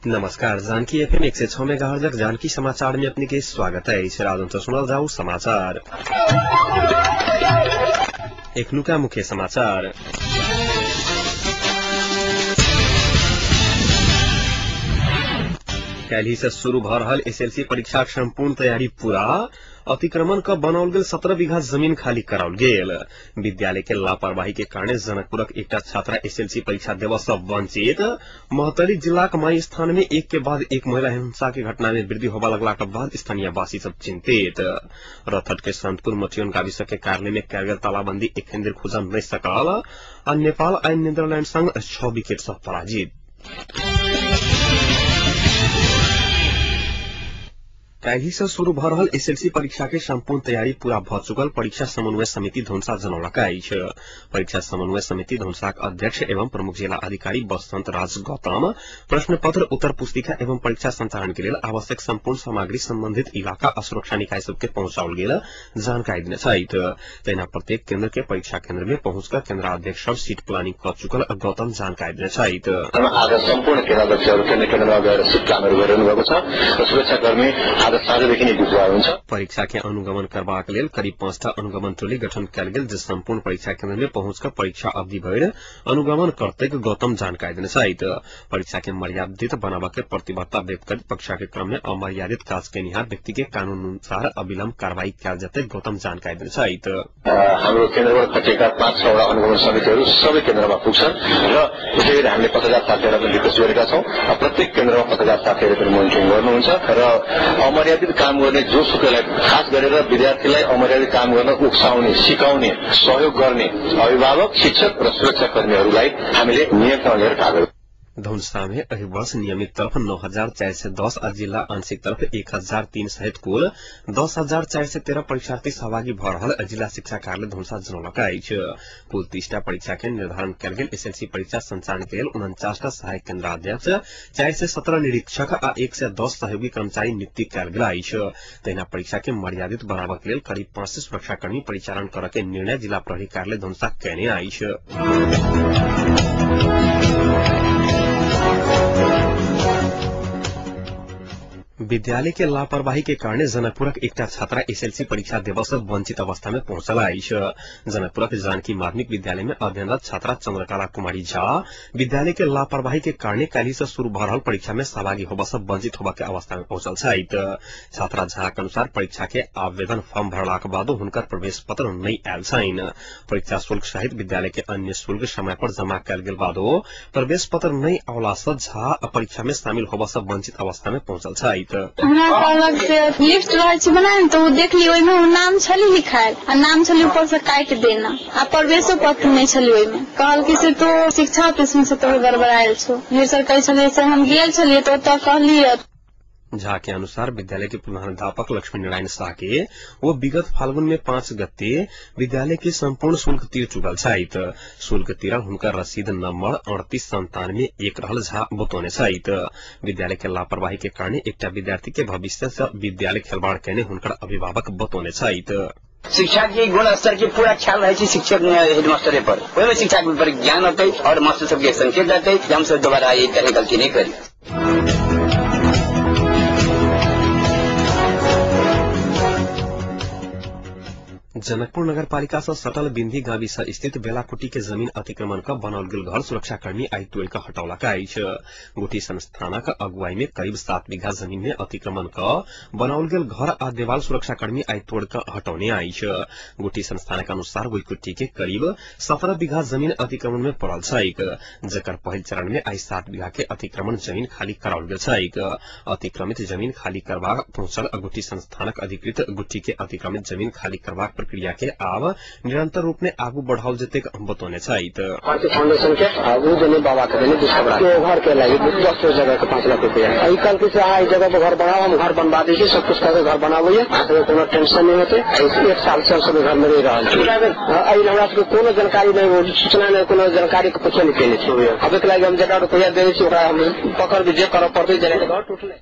नमस्कार, Janaki FM 106 megahertz Janaki समाचार में अपने के स्वागत है। इस रात सुनल जाऊ समाचार। एकनुका मुख्य समाचार। कैली से शुरू भ रहल एसएलसी परीक्षा संपूर्ण तैयारी पूरा। अतिक्रमण का बनाओल गेल 17 बीघा जमीन खाली कराओल गेल। विद्यालय के लापरवाही के कारण जनकपुरक एकटा छात्रा एसएलसी परीक्षा देवा से वंचित। महतरी जिला माई स्थान में एक के बाद एक महिला हिंसा की घटना में वृद्धि होगा लगला के बाद स्थानीय वासी सब चिंतित। रथट के संतपुर मठियन गाविस के कार्यालय में कैल गेल तालाबंदी एखन देर खुजा नहीं सकल। आ नेपाल आ नीदरलैंड संग 6 विकेट से पराजित। कैली से शुरू भ रहल एसएलसी परीक्षा के संपूर्ण तैयारी पूरा भ चुकल परीक्षा समन्वय समिति धनुषा जनौलक अछि। परीक्षा समन्वय समिति धनुषाक अध्यक्ष एवं प्रमुख जिला अधिकारी बसंत राज गौतम प्रश्न पत्र उत्तर पुस्तिका एवं परीक्षा संचालन के लिए आवश्यक संपूर्ण सामग्री संबंधित इलाका और सुरक्षा निकाय सबके पहुंचाओल गेल जानकारी देने छथि। तैना प्रत्येक केंद्र के परीक्षा केंद्र में पहुंचकर केंद्राध्यक्ष सब सीट प्लानिंग कर चुकल गौतम जानकारी देने छथि। आज सम्पूर्ण केन्द्राध्यक्षहरू केन्द्रमा गएर सीट प्लानहरू गरिरहनु भएको छ। सुरक्षाकर्मी आज साँझदेखि नै बुझाएको हुन्छ। परीक्षा के अनुगमन करबाक लेल करीब 5टा अनुगमन टोली गठन कयल गेल, जे संपूर्ण परीक्षा केंद्र में पहुंचकर परीक्षा अवधि भर अनुगमन करते गौतम जानकारी देने छथि। परीक्षा के मर्यादित बनावा के प्रतिबद्धता व्यक्त कर परीक्षा के क्रम में अमर्यादित काज के निहार व्यक्ति के कानून अनुसार अविलंब कार्रवाई कयल जते गौतम जानकारी देने छथि। हाम्रो केन्द्रबाट खटेका 5-6 अनुगमन समितिहरू सबै केन्द्रमा पुग्छन् र त्यसैगरी हामीले 50,000 साथीहरूलाई पनि रिक्वेस्ट गरेका छौं। प्रत्येक केन्द्रमा 50,000 साथीहरूले पनि मोनिटरिङ गर्नुहुन्छ र अमर्यादित काम गर्ने जोसुकैलाई खास गरेर विद्यार्थीलाई अमर्यादित काम गर्न उक्साउने, सिकाउने, सहयोग गर्ने अभिभावक, शिक्षक र सुरक्षाकर्मीहरूलाई हामीले नियन्त्रण लिएर कार्य धनुषा में अहि वर्ष नियमित तरफ 9,410 और जिला आंशिक तरफ 1,003 सहित कुल 10,413 परीक्षार्थी सहभागी भ रहल जिला शिक्षा कार्यालय धनुषा जनौलक अछि। कुल 30टा परीक्षा के निर्धारण कयल गेल एसएलसी परीक्षा संचालन के लिए 49टा सहायक केन्द्राध्यक्ष, 417 निरीक्षक आ 110 सहयोगी कर्मचारी नियुक्ति कयल गेल अछि। तहिना परीक्षा के मर्यादित बनावा के लिए करीब 500 सुरक्षाकर्मी परिचालन करय के निर्णय जिला प्रहरी कार्यालय धनुषा कयने अछि। विद्यालय के लापरवाही के कारण जनकपुरक एकटा छात्रा एसएलसी परीक्षा देवा से वंचित अवस्था में पहुंचल अछि। जनकपुरक जानकी माध्यमिक विद्यालय में अध्ययनरत छात्रा चंद्रकला कुमारी झा विद्यालय के लापरवाही के कारण कैली से शुरू भ रहल परीक्षा में सहभागी होबा से वंचित होबा के अवस्था में पहुंचल छथि। छात्रा झा के अनुसार परीक्षा के आवेदन फॉर्म भरलाक बाद हुनकर प्रवेश पत्र नहीं आयल छनि। परीक्षा शुल्क सहित विद्यालय के अन्य शुल्क समय पर जमा कयल गेल बादो प्रवेश पत्र नहीं आवला से झा परीक्षा में शामिल होबा से वंचित अवस्था में पहुंचल छथि। हमरा अलग से लिस्ट रहे छै बनाएल तो देख लियो ओइ में नाम छली लिखायल आ नाम छली ऊपर से काट देना आ प्रवेश पत्र नहीं छली ओइ में कहल कि से तो शिक्षा प्रश्न से तो गड़बड़ायल छो। फिर सर कह छले से हम गेल छलिए तो कहली झा के अनुसार विद्यालय के प्रधानाध्यापक लक्ष्मी नारायण शाह के वो विगत फाल्गुन में 5 गते विद्यालय के संपूर्ण शुल्क तीर चुकल छथि। शुल्क तीरल हुनकर रसीद नंबर 3897 रहल झा बतौने छथि। विद्यालय के लापरवाही के कारण एकटा विद्यार्थी के भविष्य से विद्यालय खेलवाड़ केने हुनकर अभिभावक बतौने छथि। शिक्षा के गुण स्तर के पूरा ख्याल रहे शिक्षक हेडमास्टर पर ओहिमे शिक्षा पर ज्ञान होते और मास्टर सबके संकेत देते हम सब दोबारा ये तरह गलती नहीं करी। जनकपुर नगरपालिका से सटल बिंदी गाविस स्थित बेलाकुटी के जमीन अतिक्रमण का बनाओल गेल घर सुरक्षाकर्मी आई तोड़ कर हटौलक अछि। गुठी संस्थानक अगुवाई में करीब 7 बीघा जमीन में अतिक्रमण का बनाओल गेल घर आ देवाल सुरक्षाकर्मी आई तोड़ कर हटौने अछि। गुठी संस्थानक अनुसार गुईकुट्टी के करीब 17 बीघा जमीन अतिक्रमण में पड़ल छैक, जकर पहिल चरण में आई 7 बीघा के अतिक्रमण जमीन खाली कराओल गेल छैक। अतिक्रमित जमीन खाली करबा पहुंचल गुठी संस्थानक अधिकृत गुठी के अतिक्रमित जमीन खाली करबा प्रक्रिया के आब निरंतर रूप में आगू बढ़ाओल जते बतौने छथि। फाउंडेशन के आगू जने बाबा के देने घर के लागि 10 जगह के 5 लाख रुपया आई कल के से आई जगह पर घर बनाओ, हम घर बनवा दी सब कुछ करके घर बनाबो आगे कोनो टेंशन नहीं होते। 1 साल से सब घर में रह रहल छी। आई हमरा के कोनो जानकारी नहीं, सूचना नहीं, कोनो जानकारी के पूछे नहीं केने छी। अब के लागि हम जगह रुपया देने छी ओकरा हम पकड़ के जे करब पड़ते जने घर टूटले।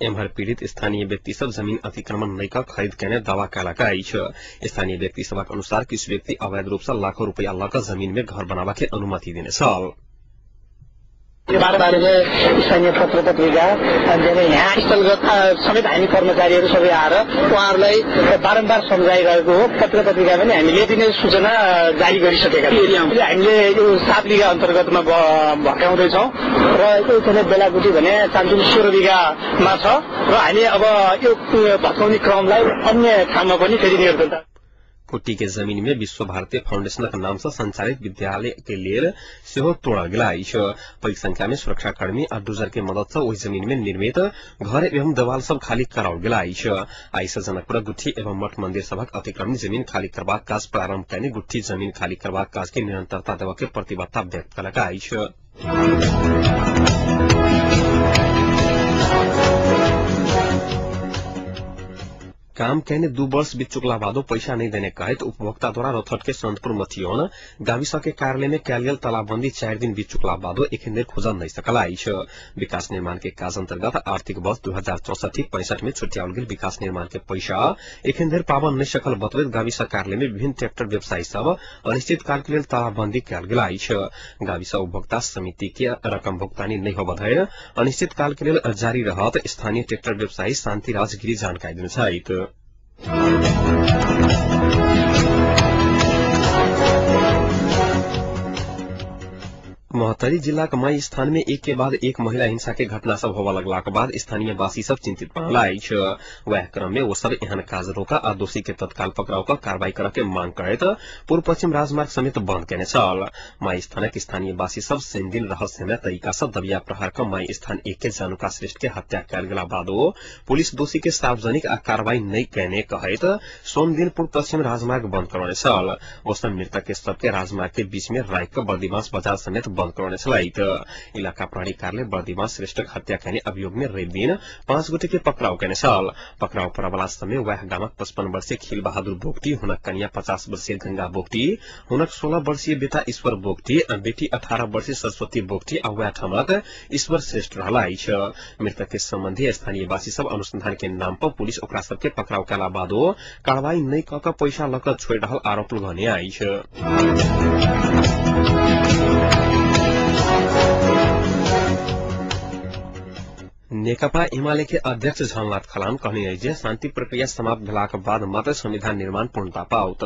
एम्हर पीड़ित स्थानीय व्यक्ति सब जमीन अतिक्रमण नहीं कर खरीद केने दावा कयलक अछि। स्थानीय व्यक्ति सबक अनुसार किछु व्यक्ति अवैध रूप से लाखों रुपया लऽ कऽ जमीन में घर बनावा के अनुमति देने छल। बारे में स्थानीय पत्र पत्रिका यहाँ स्थलगत समेत हामी कर्मचारीहरू सबै आएर उहाँहरूलाई बारम्बार सम्झाइरहेको हो। पत्र पत्रिका पनि हामीले दिने सूचना जारी गरिसकेका छौँ। हामीले यो 7 बिघा अन्तर्गतमा भट्काउँदैछौँ र यो चाहिँ बेलाकुटी भने 16 बिघामा छ र हामी अब यो भट्काउने क्रमलाई अन्य ठाउँमा पनि फेरि निर्देशन। कुट्टी के जमीन में विश्व भारती फाउंडेशन का नाम से संचालित विद्यालय के लिए सेहो तोड़ा गेला पैघ संख्या में सुरक्षाकर्मी और डोजर के मदद से वही जमीन में निर्मित घर एवं दीवार सब खाली कराओ गेला आइस जनकपुर गुठी एवं मठ मंदिर सबक अतिक्रमण जमीन खाली करवा काज प्रारंभ करने गुठी जमीन खाली करवा काज की निरंतरता देवा के प्रतिबद्धता व्यक्त करेगा काम कहने 2 वर्ष बीत चुकला बादो पैसा नहीं देने कहे तो उपभोक्ता द्वारा रथट के सन्तपुर मथियोन गाविस के कार्यालय में कैलियल तालाबंदी 4 दिन बीत चुकला बादो एखिन खोजा नहीं सकल विकास निर्माण के काज अंतर्गत आर्थिक वर्ष 2064-65 में छुट्याउल गेल विकास निर्माण के पैसा एखिन पावन नहीं सकल बतबैत गाविस कार्यालय में विभिन्न ट्रैक्टर व्यवसायी सब अनिश्चित काल के लिए तालाबंदी कैल गेल गाविस उपभोक्ता समिति के रकम भुगतानी नहीं हो बधाई अनिश्चित काल के लिए जारी रहत स्थानीय ट्रैक्टर व्यवसायी शान्तिराज गिरी जानकारी दिनु महोत्तरी जिला का मई स्थान में एक के बाद एक महिला हिंसा के घटना सब होवा लगला के बाद स्थानीय वासी सब चिंतित बनला वह क्रम में वो सब एहन काज रोका आ दोषी के तत्काल पकड़ाव का कार्रवाई करे के मांग करत पूर्व पश्चिम राजमार्ग समेत बंद केने छल। मई स्थान के स्थानीय वासी सब सेन दिन रहस्यमय तरीका से दबिया प्रहार का मई स्थान 1 के जानुका श्रेष्ठ के हत्या कल गेला बादो पुलिस दोषी के सार्वजनिक आ कार्रवाई नहीं कहने कहत सोम दिन पूर्व पश्चिम राजमार्ग बंद करने छल। उस मृतक के शव के राजमार्ग के बीच में राइक बर्दिवास बाजार समेत बंद करने सलाहित इलाका प्रहरी कार्यालय बर्दिवास श्रेष्ठ हत्या कहने अभियोग में रेप दिन 5 गोटे के पकड़ाव करने साल पकड़ाव परवाला समय वह गामक 55 वर्षीय खील बहादुर बोगटी हुनक कन्या 50 वर्षीय गंगा बोगटी हुनक 16 वर्षीय बेटा ईश्वर बोगटी बेटी 18 वर्षीय सरस्वती बोगटी और वह ठमक ईश्वर श्रेष्ठ रहला मृतक के संबंधी स्थानीय वासी सब अनुसंधान के नाम पर पुलिस ओकरा सबके पकड़ाव कला बादो कार्रवाई नहीं क पैसा लक छोड़ रहल आरोप लगने आई नेकपा एमाले के अध्यक्ष झलनाथ खलाम कहने जे शांति प्रक्रिया समाप्त भेलाक बाद मात्र संविधान निर्माण पूर्णता पाओत।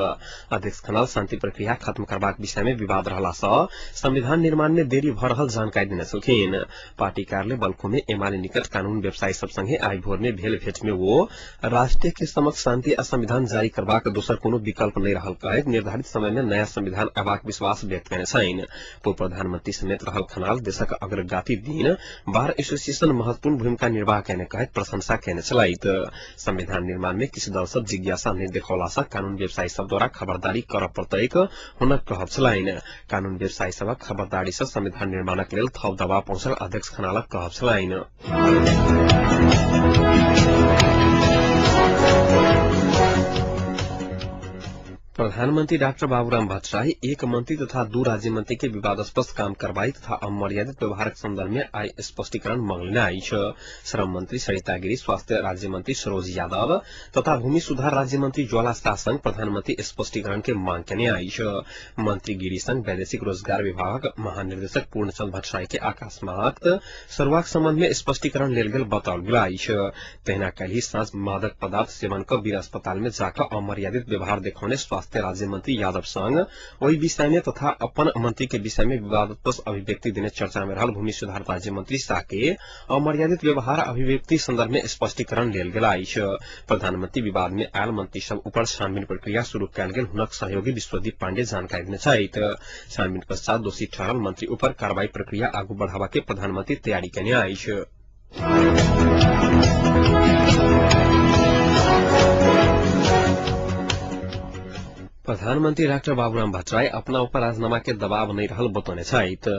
अध्यक्ष खनाल शांति प्रक्रिया खत्म करबाक विषय में विवाद रहला सँ संविधान निर्माण में देरी भ रहल जानकारी देने छलखिन। पार्टी कार्यालय बल्खो में एमाले निकट कानून व्यवसायी सब संगे आई भोर में भेल भेट में वो राष्ट्र के समक्ष शांति आ संविधान जारी करबाक दोसर कोनो विकल्प नहीं रहल कहैत निर्धारित समय में नया संविधान अयबाक विश्वास व्यक्त केने छनि। पूर्व प्रधानमंत्री समेत रहल खनाल देशक अग्रगामी दिन बार एसोसिएशन महत्वपूर्ण भूमिका निर्वाह करने कहत प्रशंसा केने चलाइत। संविधान निर्माण में किसी दल सब जिज्ञासा नहीं देखौला सा कानून व्यवसायी सब द्वारा खबरदारी कर पड़तैक हुनक कहब छलाइन। कानून व्यवसायी सब खबरदारी से संविधान निर्माणक लेल थप दबाव पहुंचल अध्यक्ष खनालक कहब छलाइन। प्रधानमंत्री डॉक्टर बाबूराम भट्टराई एक मंत्री तथा 2 राज्य मंत्री के विवादास्पद काम करवाई तथा अमर्यादित व्यवहार संदर्भ में आई स्पष्टीकरण मांगने आई श्रम मंत्री सरिता गिरी, स्वास्थ्य राज्य मंत्री सरोज यादव तथा भूमि सुधार राज्य मंत्री ज्वाला शाह संग प्रधानमंत्री स्पष्टीकरण के मांग करने आई। मंत्री गिरी संग वैदेशिक रोजगार विभाग महानिदेशक पूर्णचंद भट्टराई के अकस्मात सरुआक संबंध में स्पष्टीकरण लेल गेल बताओल गेल आई। तहिना कल सांझ मादक पदार्थ सेवन क वीर अस्पताल में जाकर अमर्यादित व्यवहार दिखाने स्वास्थ्य राज्य मंत्री यादव संग वही विषय में तथा अपन मंत्री के विषय में विवादास्पद अभिव्यक्ति देने चर्चा में रहल भूमि सुधार राज्य मंत्री शाह के अमर्यादित व्यवहार अभिव्यक्ति संदर्भ में स्पष्टीकरण लेल गेल आई। प्रधानमंत्री विवाद में आयल मंत्री सब ऊपर छानबीन प्रक्रिया शुरू कयल गेल हुनक सहयोगी विश्वदीप पांडे जानकारी देने छथि। छानबीन पश्चात दोषी ठहरल मंत्री ऊपर कार्रवाई प्रक्रिया आगू बढ़ावा के प्रधानमंत्री तैयारी केने आई। प्रधानमंत्री डॉक्टर बाबूराम भट्टराई अपना ऊपर राजीनामा के दबाव नहीं रहल बतौने छथि।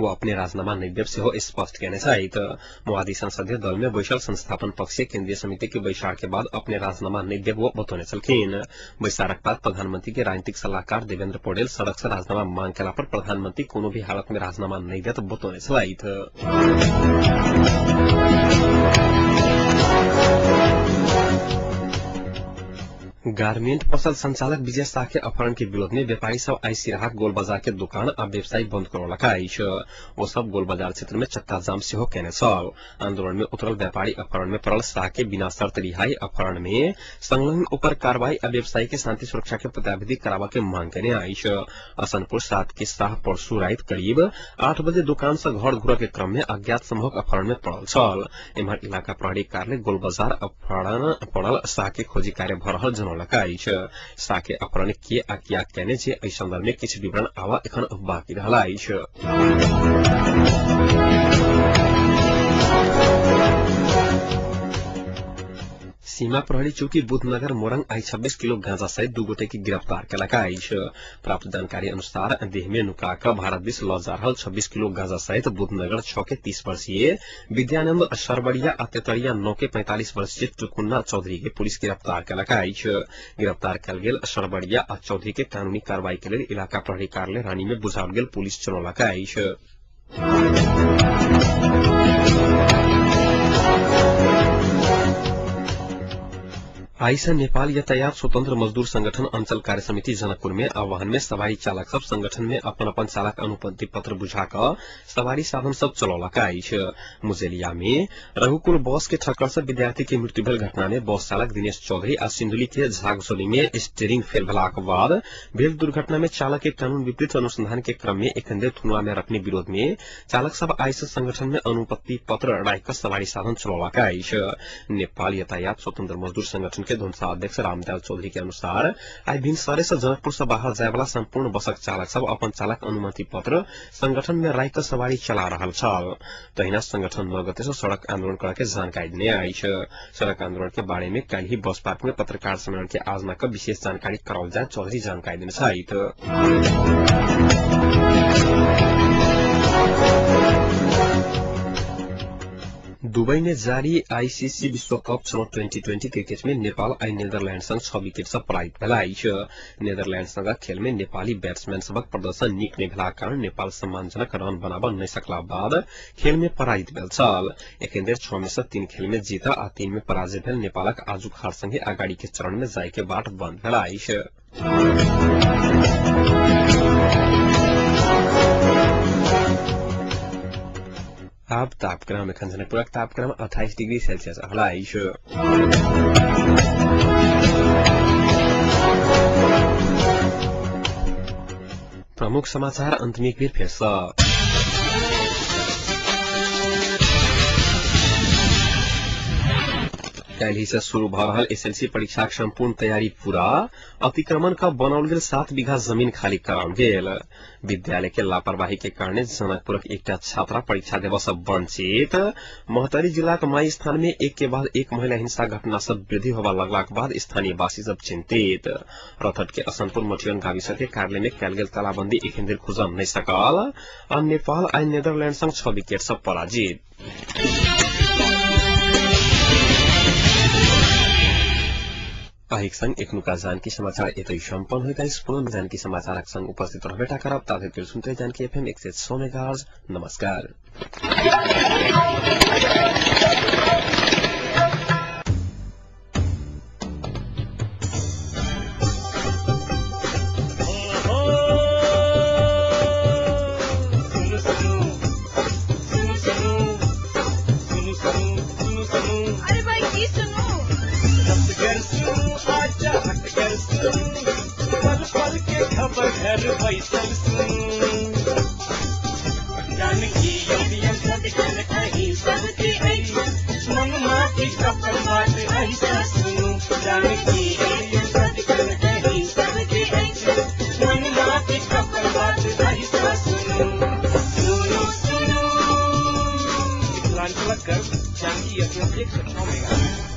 वो अपने राजीनामा नहीं देव से स्पष्ट कहने छथि। माओवादी संसदीय दल में बैसल संस्थापन पक्षीय केंद्रीय समिति के बैसार के बाद अपने राजीनामा नहीं देव वो बतौने चलखिन। बैसारक बाद प्रधानमंत्री के राजनीतिक सलाहकार देवेंद्र पौडेल सड़क से राजीनामा मांग केला पर प्रधानमंत्री कोनो भी हालत में राजीनामा नहीं देत बतौने छथि। गारमेंट पसल संचालक विजय शाह के अपहरण के विरोध में व्यापारी सब आई सिराहा गोल बाजार के दुकान आ व्यवसायी बंद करौलका वो सब गोल बाजार क्षेत्र में चक्का जाम से केने छल। आंदोलन में उतरल व्यापारी अपहरण में पड़ल शाह के बिना शर्त रिहाई अपहरण में संलग्न ऊपर कार्रवाई आ व्यवसायी के शांति सुरक्षा के प्रत्याविधि करावा के मांग केने आईश। असनपुर 7 के शाह परसू रात करीब 8 बजे दुकान से घर घुर के क्रम में अज्ञात समूह अपहरण में पड़ल छल। एम्हर इलाका प्रहरी कार्यालय गोल बाजार अपहरण पड़ल शाह के खोजी कार्य भ रहल जनौलका शाह के अपहरण किए आ किया कहने जे एहि संदर्भ में किछु विवरण आवा एखन बाकी रहला सीमा प्रहरी चौकी बुधनगर मोरंग आई 26 किलो गांजा सहित 2 गोटे की गिरफ्तार कलका प्राप्त जानकारी अनुसार देह में नुकाकर भारत बीच ल जा रहल 26 किलो गांजा सहित बुधनगर 6 के 30 वर्षीय विद्यानंद सरबड़िया आ तेतरिया 9 के 45 वर्षीय टुकुन्ना चौधरी के पुलिस गिरफ्तार कलका गिरफ्तार कल गेल सरबड़िया आ चौधरी के कानूनी कार्रवाई के लिए इलाका प्रहरी कार्यालय रानी में बुझाओल गेल पुलिस चलौलका आइसा नेपाल यातायात स्वतंत्र मजदूर संगठन अंचल कार्य समिति जनकपुर में आह्वान में सवारी चालक सब संगठन में अपन चालक अनुपति पत्र बुझाकर सवारी साधन सब चलौलका मुजेलिया में रघुकुल बस के ठक्कर से विद्यार्थी की मृत्यु भेल घटना में बस चालक दिनेश चौधरी आ सिंधुली के झागसोली में स्टीयरिंग फेल भेलाक बाद भेल दुर्घटना में चालक के कानून विपरीत अनुसंधान के क्रम में एखन थुनुआ में रखने विरोध में चालक सब आइसा संगठन में अनुपति पत्र राखकर सवारी साधन चलौलका नेपाल यातायात स्वतंत्र मजदूर संगठन के धुनसा अध्यक्ष रामदयाल चौधरी के अनुसार आई भिनसरे से जनकपुर से बाहर जाए वाला संपूर्ण बसक चालक सब अपन चालक अनुमति पत्र संगठन में राखकर सवारी चला रहल छल। तहिना संगठन 9 गते से सड़क आंदोलन करके जानकारी देने आई सड़क आंदोलन के बारे में कल ही बस पार्क में पत्रकार सम्मेलन के आयोजना कर विशेष जानकारी कराओल जाए चौधरी जानकारी देने दुबई में जारी आईसीसी विश्व कप 2020 क्रिकेट में नेपाल आई नीदरलैंड संग 6 विकेट से पराजित भेल। नीदरलैंड संग खेल में नेपाली बैट्समैन सबक प्रदर्शन नीक नहीं भेलाक कारण नेपाल सम्मानजनक रन बनाबऽ नहीं सकला बाद खेल में पराजित भेल छल। एखन धरि 6 में से 3 खेल में जीत आ 3 में पराजय भेल नेपालक आजुक हार संगे आगाड़ी के चरण में जाय के बाट बंद भेल। अब तापक्रम एखन जनकपुरक तापक्रम 28 डिग्री सेल्सियस रहला। प्रमुख समाचार अंत में एक बेर फिर से कल ही से शुरू भ रहल एसएलसी परीक्षा के संपूर्ण तैयारी पूरा। अतिक्रमण का बनाओल गेल 7 बीघा जमीन खाली कराओल गेल। विद्यालय के लापरवाही के कारण जनकपुरक एकटा छात्रा परीक्षा देवा से वंचित। महतरी जिला के माई स्थान में एक के बाद एक महिला हिंसा घटना सब वृद्धि होवा लगलाक बाद स्थानीय वासी सब चिंतित। रथट के असनपुर मटियन गाविस के कार्यालय में कल गेल तालाबंदी एखन धरि खुजम नहीं सकल और नेपाल आई नीदरलैंड संग 6 विकेट से पराजित। आहिक संग एकनुका जानकी समाचार एतै सम्पन्न होइता पुनः जानकी समाचारक संग उपस्थित रहबेटा करब ताधरि सुनते जानकी एफएम 106 मेगाहर्ज। नमस्कार। खबर घर बैसल जानकी कहीं सबके मनमा की कपल बात ऐसा सुनो जानकी कहीं सबके मनमा की कपल बात ऐसा सुनो सुनो सुनो। जानकी 106 मेगा।